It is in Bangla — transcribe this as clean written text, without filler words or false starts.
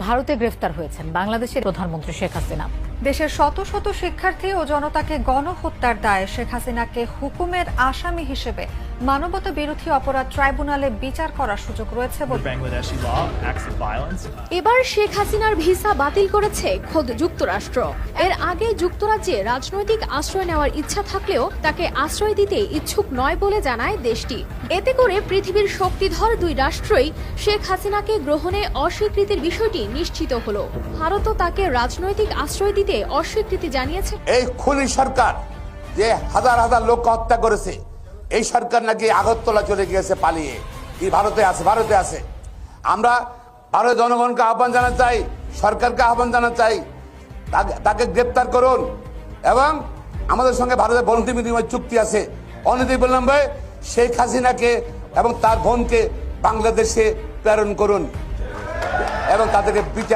ভারতে গ্রেফতার হয়েছেন বাংলাদেশের প্রধানমন্ত্রী শেখ হাসিনা। দেশের শত শত শিক্ষার্থী ও জনতাকে গণহত্যার দায়ে শেখ হাসিনাকে হুকুমের আসামি হিসেবে মানবতা বিরোধী অপরাধ ট্রাইব্যুনালে বিচার করার সুযোগ রয়েছে বলে এবার শেখ হাসিনার ভিসা বাতিল করেছে খোদ যুক্তরাষ্ট্র। এর আগে যুক্তরাজ্যে রাজনৈতিক আশ্রয় নেওয়ার ইচ্ছা থাকলেও তাকে আশ্রয় দিতে ইচ্ছুক নয় বলে জানায় দেশটি। এতে করে পৃথিবীর শক্তিধর দুই রাষ্ট্রই শেখ হাসিনাকে গ্রহণে অস্বীকৃতির বিষয়টি নিশ্চিত হলো। ভারতও তাকে রাজনৈতিক আশ্রয় দিতে অস্বীকৃতি জানিয়েছে। এই খুনি সরকার যে হাজার হাজার লোক হত্যা করেছে, এই সরকার নাকি আগরতলা চলে গিয়েছে পালিয়ে, কি ভারতে আছে। আমরা ভারতের জনগণকে আহ্বান জানাতে চাই, সরকারকে আহ্বান জানাতে চাই, তাকে গ্রেপ্তার করুন এবং আমাদের সঙ্গে ভারতের বন্দি বিনিময় চুক্তি আছে, অনতিবিলম্বে শেখ হাসিনাকে এবং তার বোনকে বাংলাদেশে প্রেরণ করুন এবং তাদেরকে বিচার